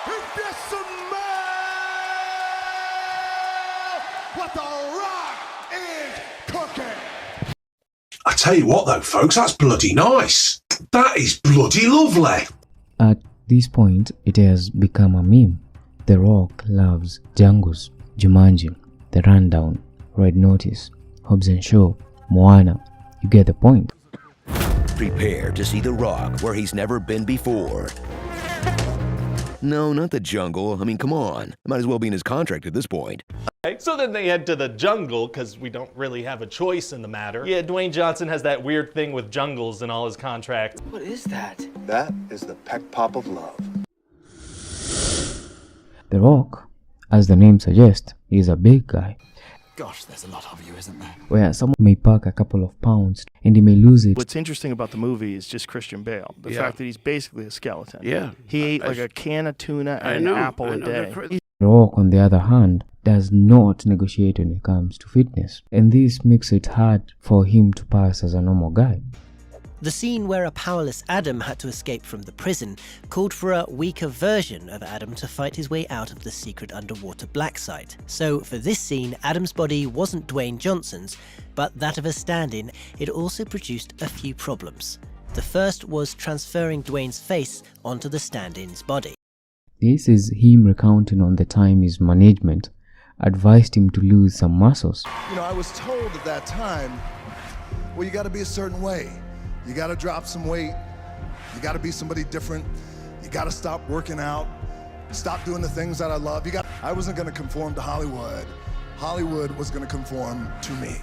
This man, what the Rock is cooking. I tell you what though, folks, that's bloody nice. That is bloody lovely. At this point, it has become a meme. The Rock loves Django's, Jumanji, The Rundown, Red Notice, Hobbs & Shaw, Moana. You get the point. Prepare to see The Rock where he's never been before. No, not the jungle. I mean, come on. Might as well be in his contract at this point. So then they head to the jungle, because we don't really have a choice in the matter. Yeah, Dwayne Johnson has that weird thing with jungles in all his contracts. What is that? That is the peck pop of love. The Rock, as the name suggests, is a big guy, Gosh, there's a lot of you, isn't there? where someone may pack a couple of pounds and he may lose it. What's interesting about the movie is just Christian Bale. The fact that he's basically a skeleton. Yeah. He ate like a can of tuna and an apple a day. The Rock, on the other hand, does not negotiate when it comes to fitness, and this makes it hard for him to pass as a normal guy. The scene where a powerless Adam had to escape from the prison called for a weaker version of Adam to fight his way out of the secret underwater black site. So for this scene, Adam's body wasn't Dwayne Johnson's, but that of a stand-in. It also produced a few problems. The first was transferring Dwayne's face onto the stand-in's body. This is him recounting on the time his management advised him to lose some muscles. You know, I was told at that time, well, you got to be a certain way. You got to drop some weight. You got to be somebody different. You got to stop working out. Stop doing the things that I love. I wasn't going to conform to Hollywood. Hollywood was going to conform to me.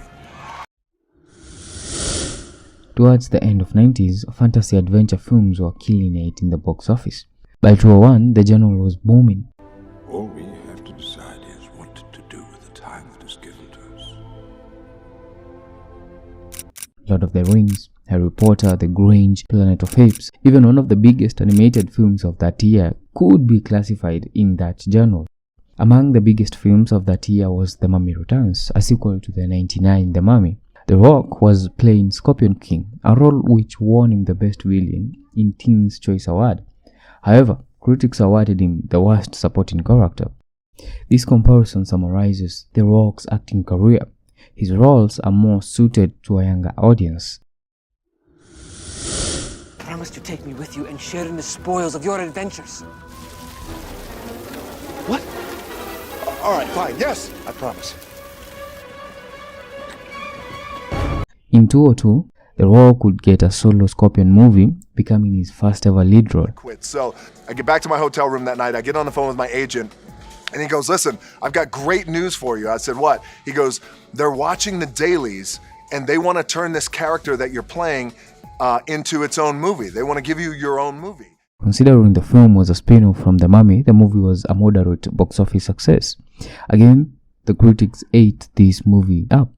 Towards the end of 90s, fantasy adventure films were killing it in the box office. By 2001, the genre was booming. All we have to decide is what to do with the time that is given to us. Lord of the Rings, Harry Potter, The Grange, Planet of Apes, even one of the biggest animated films of that year could be classified in that genre. Among the biggest films of that year was The Mummy Returns, a sequel to the 1999 The Mummy. The Rock was playing Scorpion King, a role which won him the Best Villain in Teen's Choice Award. However, critics awarded him the worst supporting character. This comparison summarizes The Rock's acting career. His roles are more suited to a younger audience. Promise to take me with you and share in the spoils of your adventures. What? All right, fine. Yes, I promise. In 2002, The Rock would get a solo Scorpion movie, becoming his first ever lead role. So I get back to my hotel room that night. I get on the phone with my agent, and he goes, listen, I've got great news for you. I said, what? He goes, they're watching the dailies, and they want to turn this character that you're playing into its own movie. They want to give you your own movie. Considering the film was a spin-off from The Mummy, the movie was a moderate box office success. Again, the critics ate this movie up,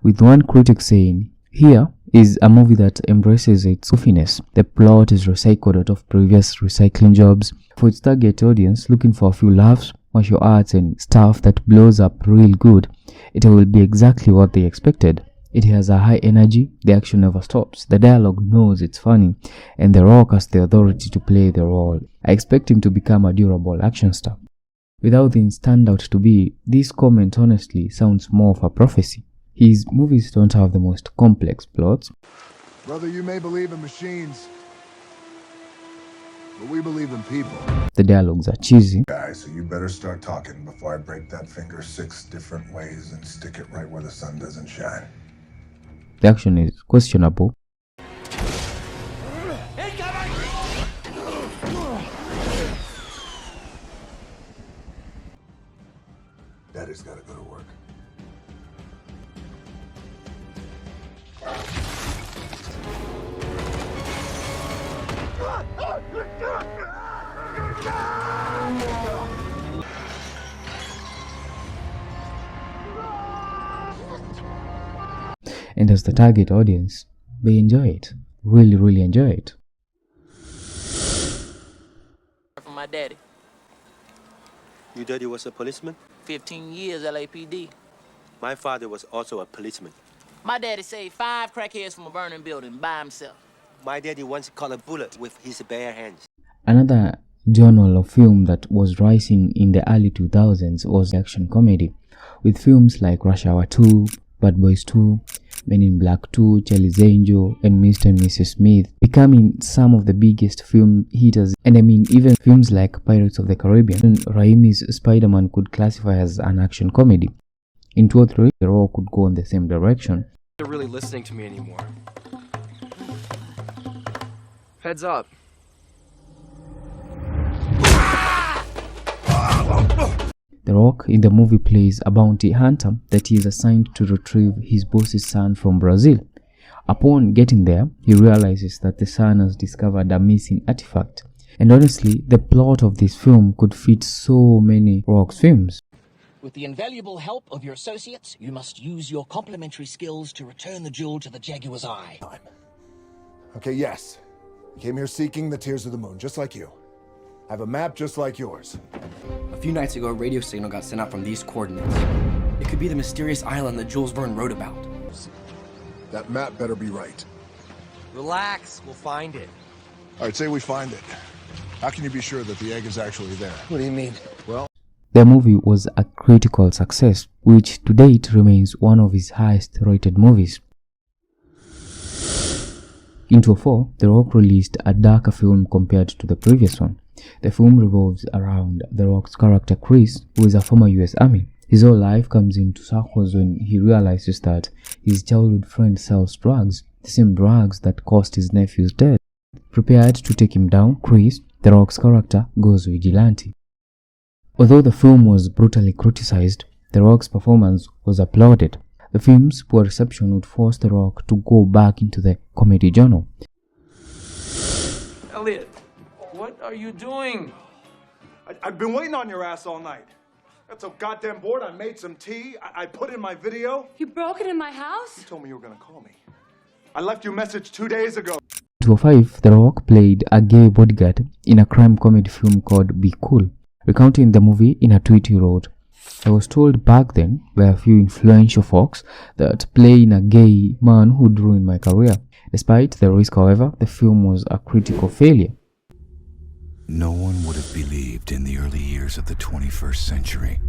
with one critic saying, "Here is a movie that embraces its goofiness. The plot is recycled out of previous recycling jobs. For its target audience looking for a few laughs, martial arts and stuff that blows up real good, it will be exactly what they expected. It has a high energy, the action never stops, the dialogue knows it's funny, and The Rock has the authority to play the role. I expect him to become a durable action star." Without things turned out to be, this comment honestly sounds more of a prophecy. His movies don't have the most complex plots. Brother, you may believe in machines, but we believe in people. The dialogues are cheesy. Guys, so you better start talking before I break that finger 6 different ways and stick it right where the sun doesn't shine. The action is questionable. Daddy's gotta go to work. And as the target audience, they enjoy it. Really enjoy it. From my daddy. Your daddy was a policeman? 15 years LAPD. My father was also a policeman. My daddy saved 5 crackheads from a burning building by himself. My daddy once caught a bullet with his bare hands. Another genre of film that was rising in the early 2000s was action comedy, with films like Rush Hour 2, Bad Boys 2, Men in Black 2, Charlie's Angel, and Mr. and Mrs. Smith becoming some of the biggest film hitters. And I mean, even films like Pirates of the Caribbean, Raimi's Spider-Man could classify as an action comedy. In 2 or 3, they all could go in the same direction. They're really listening to me anymore. Heads up. The Rock in the movie plays a bounty hunter that is assigned to retrieve his boss's son from Brazil. Upon getting there, he realizes that the son has discovered a missing artifact. And honestly, the plot of this film could fit so many Rock's films. With the invaluable help of your associates, you must use your complementary skills to return the jewel to the Jaguar's eye. Okay, yes. I came here seeking the Tears of the Moon, just like you. I have a map just like yours. A few nights ago, a radio signal got sent out from these coordinates. It could be the mysterious island that Jules Verne wrote about. That map better be right. Relax, we'll find it. All right, say we find it. How can you be sure that the egg is actually there? What do you mean? Well, the movie was a critical success, which to date remains one of his highest rated movies. In 2004, The Rock released a darker film compared to the previous one. The film revolves around The Rock's character Chris, who is a former US Army. His whole life comes into circles when he realizes that his childhood friend sells drugs, the same drugs that caused his nephew's death. Prepared to take him down, Chris, The Rock's character, goes vigilante. Although the film was brutally criticized, The Rock's performance was applauded. The film's poor reception would force The Rock to go back into the comedy genre. Elliot, what are you doing? I've been waiting on your ass all night. Got so goddamn bored, I made some tea. I put in my video. You broke it in my house? You told me you were gonna call me. I left you a message 2 days ago. In 2005, The Rock played a gay bodyguard in a crime comedy film called Be Cool. Recounting the movie in a tweet he wrote, "I was told back then by a few influential folks that playing a gay man would ruin my career. Despite the risk, however, the film was a critical failure." No one would have believed in the early years of the 21st century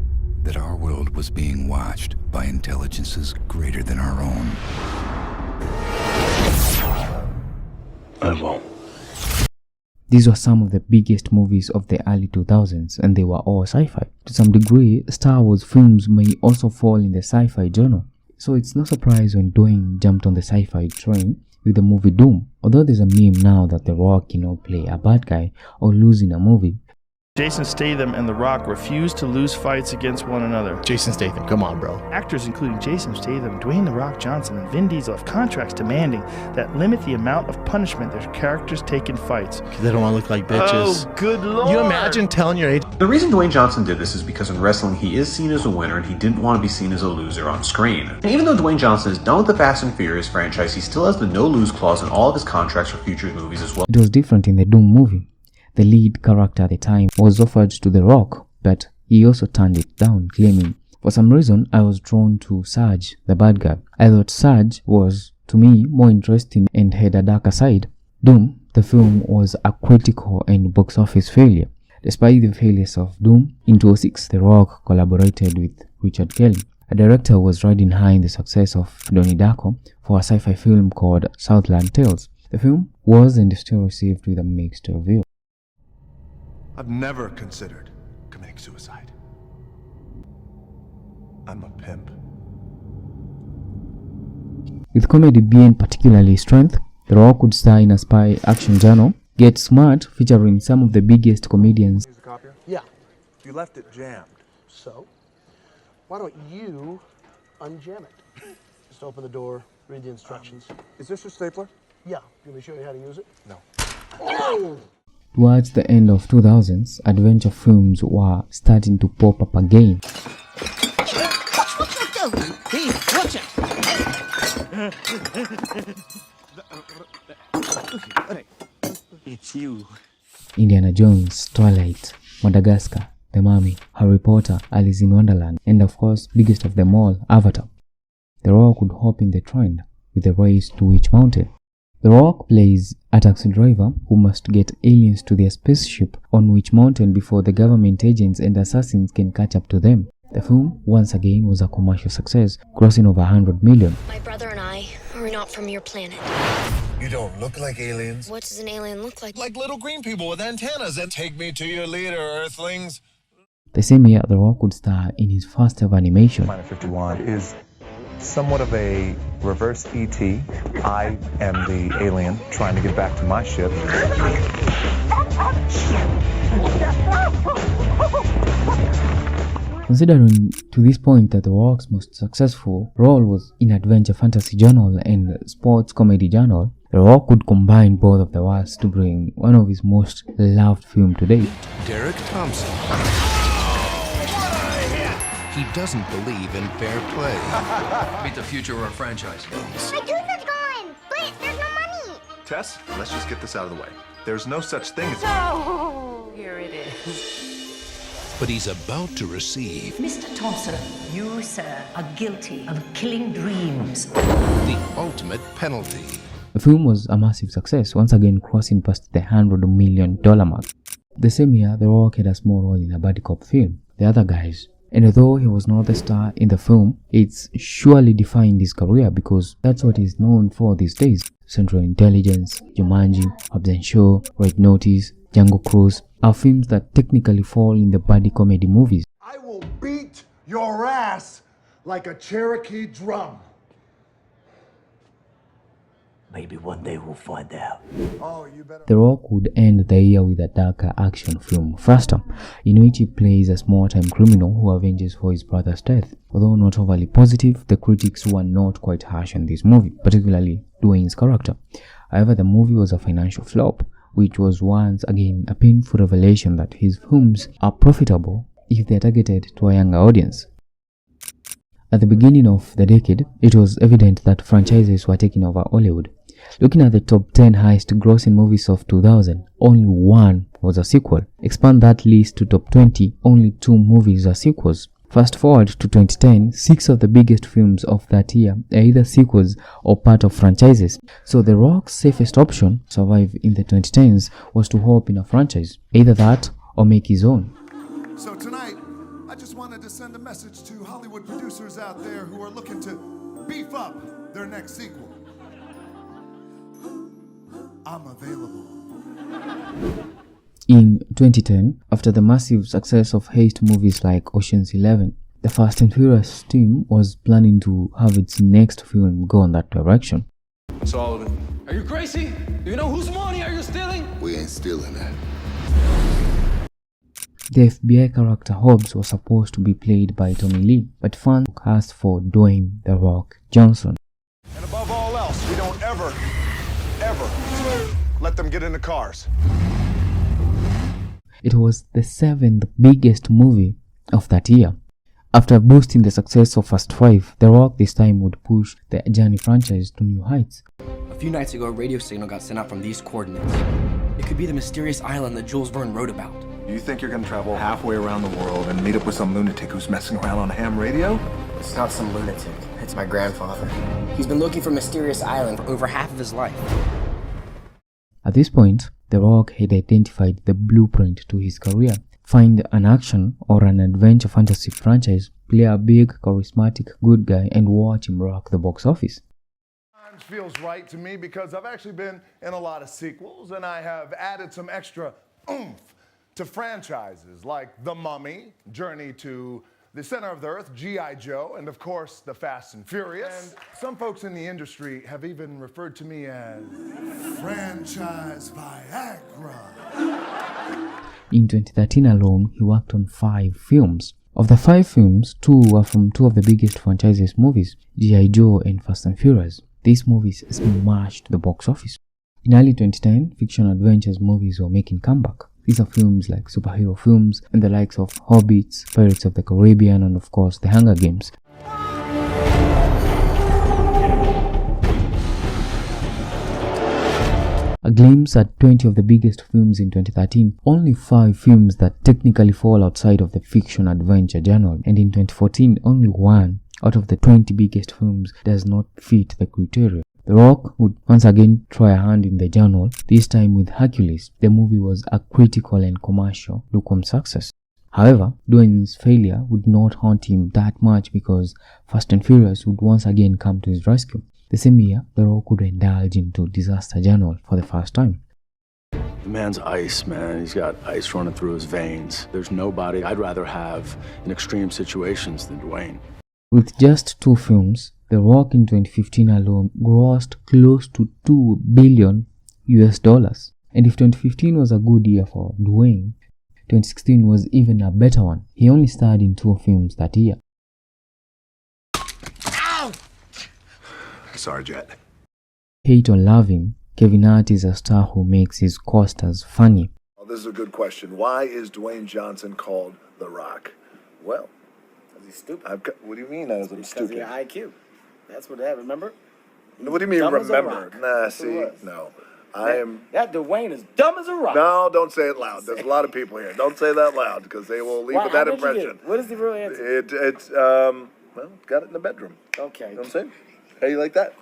that our world was being watched by intelligences greater than our own. I won't. These were some of the biggest movies of the early 2000s, and they were all sci-fi. To some degree, Star Wars films may also fall in the sci-fi genre, so it's no surprise when Dwayne jumped on the sci-fi train with the movie Doom. Although there's a meme now that The Rock play a bad guy or lose in a movie. Jason Statham and The Rock refuse to lose fights against one another. Jason Statham, come on, bro. Actors including Jason Statham, Dwayne The Rock Johnson, and Vin Diesel have contracts demanding that limit the amount of punishment their characters take in fights. Because they don't want to look like bitches. Oh, good lord! You imagine telling your age? The reason Dwayne Johnson did this is because in wrestling he is seen as a winner and he didn't want to be seen as a loser on screen. And even though Dwayne Johnson is done with the Fast and Furious franchise, he still has the no-lose clause in all of his contracts for future movies as well. It was different in the Doom movie. The lead character at the time was offered to The Rock, but he also turned it down, claiming, "For some reason, I was drawn to Sarge, the bad guy. I thought Sarge was, to me, more interesting and had a darker side." Doom, the film, was a critical and box office failure. Despite the failures of Doom, in 2006, The Rock collaborated with Richard Kelly, a director who was riding high in the success of Donnie Darko, for a sci-fi film called Southland Tales. The film was and still received with a mixed review. I've never considered committing suicide. I'm a pimp. With comedy being particularly his strength, The Rock would star in a spy action genre, Get Smart, featuring some of the biggest comedians. Use the copier? Yeah. You left it jammed. So, why don't you unjam it? Just open the door, read the instructions. Is this your stapler? Yeah. You want me to show you how to use it? No. Oh! Towards the end of 2000s, adventure films were starting to pop up again. Hey, watch out! It's you. Indiana Jones, Twilight, Madagascar, The Mummy, Harry Potter, Alice in Wonderland, and of course, biggest of them all, Avatar. The Rock could hop in the trend with the Race to Witch Mountain. The Rock plays a taxi driver who must get aliens to their spaceship on Witch Mountain before the government agents and assassins can catch up to them. The film, once again, was a commercial success, grossing over 100 million. My brother and I are not from your planet. You don't look like aliens. What does an alien look like? Like little green people with antennas and take me to your leader, Earthlings. The same year, The Rock would star in his first ever animation. Planet 51 is somewhat of a reverse E.T. I am the alien trying to get back to my ship. Considering to this point that The Rock's most successful role was in adventure fantasy genre and sports comedy genre, The Rock could combine both of the worlds to bring one of his most loved films to date. Derek Thompson. He doesn't believe in fair play. Meet the future of our franchise. My tooth is gone, but there's no money. Tess, let's just get this out of the way. There's no such thing as... Oh, here it is. But he's about to receive Mr. Thompson, you, sir, are guilty of killing dreams. the ultimate penalty. The film was a massive success, once again crossing past the $100 million mark. The same year, The Rock had a small role in a buddy cop film, The Other Guys. And although he was not the star in the film, it's surely defined his career because that's what he's known for these days. Central Intelligence, Jumanji, Hobbs & Shaw, Red Notice, Django Cruise are films that technically fall in the buddy comedy movies. I will beat your ass like a Cherokee drum. Maybe one day we'll find out. Oh, you better. The Rock would end the year with a darker action film, Stardom, in which he plays a small-time criminal who avenges for his brother's death. Although not overly positive, the critics were not quite harsh on this movie, particularly Dwayne's character. However, the movie was a financial flop, which was once again a painful revelation that his films are profitable if they are targeted to a younger audience. At the beginning of the decade, it was evident that franchises were taking over Hollywood. Looking at the top 10 highest grossing movies of 2000, only one was a sequel. Expand that list to top 20, only 2 movies are sequels. Fast forward to 2010, 6 of the biggest films of that year are either sequels or part of franchises. So The Rock's safest option to survive in the 2010s was to hope in a franchise, either that or make his own. So tonight, I just wanted to send a message to Hollywood producers out there who are looking to beef up their next sequel. I'm available. In 2010, after the massive success of heist movies like Ocean's 11, the Fast and Furious team was planning to have its next film go in that direction. Sullivan. Are you crazy? Do you know whose money are you stealing? We ain't stealing that. The FBI character Hobbs was supposed to be played by Tommy Lee, but fans asked for Dwayne "The Rock" Johnson. And above all else, we don't ever let them get in the cars. It was the 7th biggest movie of that year. After boosting the success of Fast 5, The Rock this time would push the Journey franchise to new heights. A few nights ago, a radio signal got sent out from these coordinates. It could be the mysterious island that Jules Verne wrote about. You think you're gonna travel halfway around the world and meet up with some lunatic who's messing around on ham radio? It's not some lunatic. It's my grandfather. He's been looking for Mysterious Island for over half of his life. At this point, The Rock had identified the blueprint to his career. Find an action or an adventure fantasy franchise, play a big, charismatic good guy, and watch him rock the box office. Feels right to me because I've actually been in a lot of sequels and I have added some extra oomph to franchises like The Mummy, Journey to the Center of the Earth, G.I. Joe, and of course, The Fast and Furious. And some folks in the industry have even referred to me as Franchise Viagra. In 2013 alone, he worked on 5 films. Of the 5 films, 2 were from 2 of the biggest franchises movies, G.I. Joe and Fast and Furious. These movies smashed the box office. In early 2010, fiction adventures movies were making comeback. These are films like superhero films and the likes of Hobbits, Pirates of the Caribbean, and of course The Hunger Games. A glimpse at 20 of the biggest films in 2013, only 5 films that technically fall outside of the fiction adventure genre, and in 2014 only 1 out of the 20 biggest films does not fit the criteria. The Rock would once again try a hand in the journal, this time with Hercules. The movie was a critical and commercial lukewarm success. However, Dwayne's failure would not haunt him that much because Fast and Furious would once again come to his rescue. The same year, The Rock would indulge into disaster journal for the first time. The man's ice, man. He's got ice running through his veins. There's nobody I'd rather have in extreme situations than Dwayne. With just 2 films, The Rock in 2015 alone grossed close to $2 billion. And if 2015 was a good year for Dwayne, 2016 was even a better one. He only starred in 2 films that year. Ow! Sorry, Jet. Hate or love him, Kevin Hart is a star who makes his co-stars funny. Well, this is a good question. Why is Dwayne Johnson called The Rock? Well, He's stupid. what do you mean I'm Because stupid? of your IQ. That's what that, remember? What do you mean Dumb as a remember? rock. Nah, That's what see, it was. no. That Dwayne is dumb as a rock. No, don't say it loud. There's a lot of people here. Don't say that loud because they will leave with that impression. What is the real answer? Got it in the bedroom. Okay. You know what I'm saying? How you like that?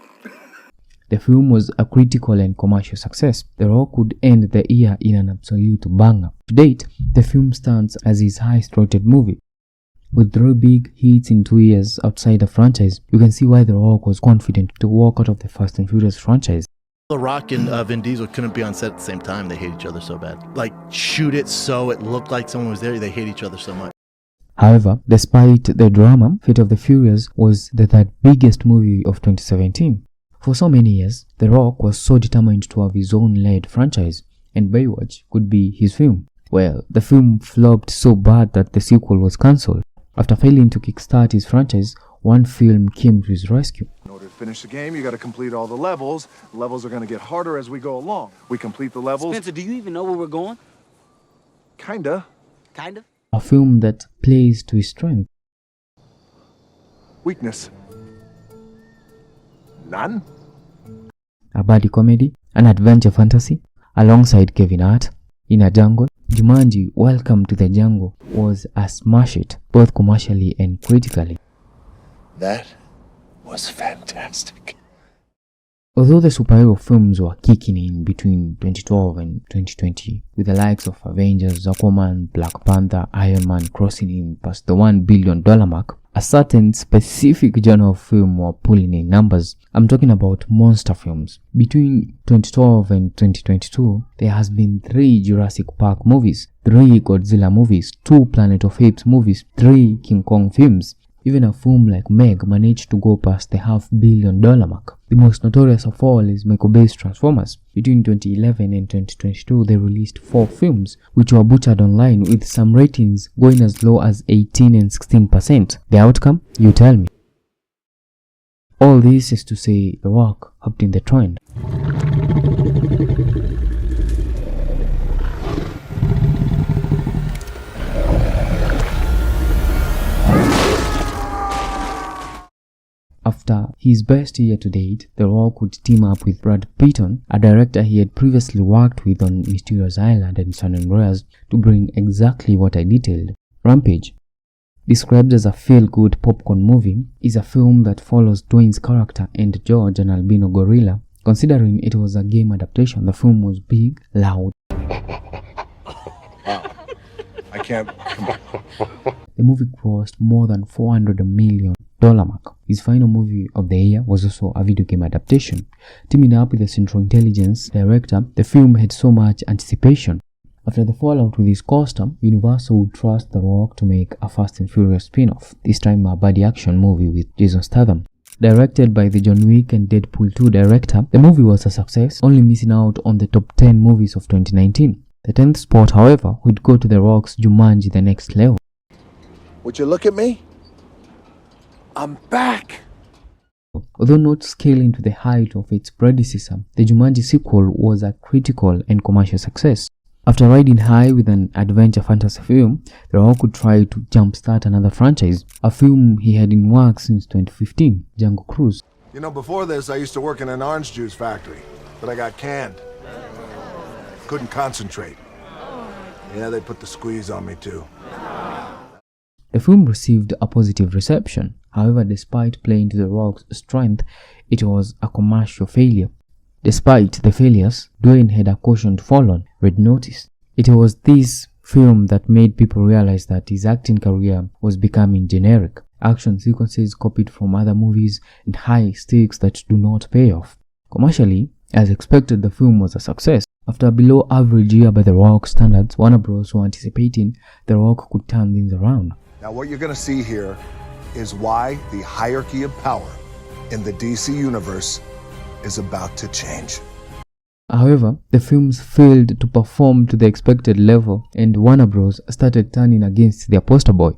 The film was a critical and commercial success. The Rock would end the year in an absolute banger. To date, the film stands as his highest-rated movie. With 3 big hits in 2 years outside the franchise, you can see why The Rock was confident to walk out of the Fast and Furious franchise. The Rock and Vin Diesel couldn't be on set at the same time. They hate each other so bad. Like, shoot it so it looked like someone was there. They hate each other so much. However, despite the drama, Fate of the Furious was the third biggest movie of 2017. For so many years, The Rock was so determined to have his own led franchise, and Baywatch could be his film. Well, the film flopped so bad that the sequel was cancelled. After failing to kickstart his franchise, one film came to his rescue. In order to finish the game, you got to complete all the levels. The levels are going to get harder as we go along. We complete the levels. Spencer, do you even know where we're going? Kinda. Kinda? A film that plays to his strength. Weakness. None. A buddy comedy, an adventure fantasy, alongside Kevin Hart, in a jungle. Jumanji: Welcome to the Jungle was a smash hit, both commercially and critically. That was fantastic. Although the superhero films were kicking in between 2012 and 2020, with the likes of Avengers, Aquaman, Black Panther, Iron Man crossing in past the $1 billion mark, a certain specific genre of film were pulling in numbers. I'm talking about monster films. Between 2012 and 2022, there has been 3 Jurassic Park movies, 3 Godzilla movies, 2 Planet of Apes movies, 3 King Kong films. Even a film like Meg managed to go past the $500 million mark. The most notorious of all is Michael Bay's Transformers. Between 2011 and 2022, they released 4 films, which were butchered online with some ratings going as low as 18 and 16%. The outcome? You tell me. All this is to say The Rock hopped in the trend. After his best year to date, The Rock would team up with Brad Pitt, a director he had previously worked with on Mysterious Island and San Andreas, to bring exactly what I detailed. Rampage, described as a feel-good popcorn movie, is a film that follows Dwayne's character and George, an albino gorilla. Considering it was a game adaptation, the film was big, loud. I can't. The movie grossed more than $400 million mark. His final movie of the year was also a video game adaptation. Teaming up with the Central Intelligence director, the film had so much anticipation. After the fallout with his co-star, Universal would trust The Rock to make a Fast and Furious spin-off, this time a buddy action movie with Jason Statham. Directed by the John Wick and Deadpool 2 director, the movie was a success, only missing out on the top 10 movies of 2019. The 10th spot, however, would go to The Rock's Jumanji: The Next Level. Would you look at me? I'm back! Although not scaling to the height of its predecessor, the Jumanji sequel was a critical and commercial success. After riding high with an adventure fantasy film, The Rock would try to jumpstart another franchise, a film he had in works since 2015, Jungle Cruise. You know, before this, I used to work in an orange juice factory, but I got canned. Couldn't concentrate. Yeah, they put the squeeze on me too. The film received a positive reception. However, despite playing to The Rock's strength, it was a commercial failure. Despite the failures, Dwayne had a caution to fall on, Red Notice. It was this film that made people realize that his acting career was becoming generic. Action sequences copied from other movies and high stakes that do not pay off. Commercially, as expected, the film was a success. After a below average year by The Rock standards, Warner Bros. Were anticipating The Rock could turn things around. Now what you're going to see here is why the hierarchy of power in the DC universe is about to change. However, the films failed to perform to the expected level and Warner Bros. Started turning against their poster boy.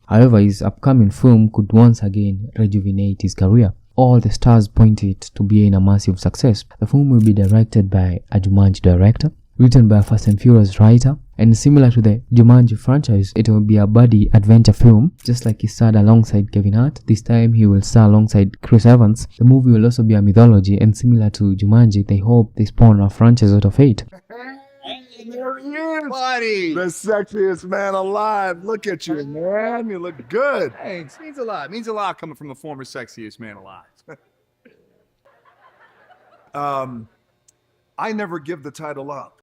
However, his upcoming film could once again rejuvenate his career. All the stars pointed to being a massive success. The film will be directed by a Jumanji director, written by a Fast and Furious writer, and similar to the Jumanji franchise, it will be a buddy adventure film. Just like he starred alongside Kevin Hart, this time he will star alongside Chris Evans. The movie will also be a mythology, and similar to Jumanji, they hope they spawn a franchise out of it. There he is, buddy. The sexiest man alive. Look at you, man. You look good. Thanks. Means a lot. Means a lot coming from the former sexiest man alive. I never give the title up.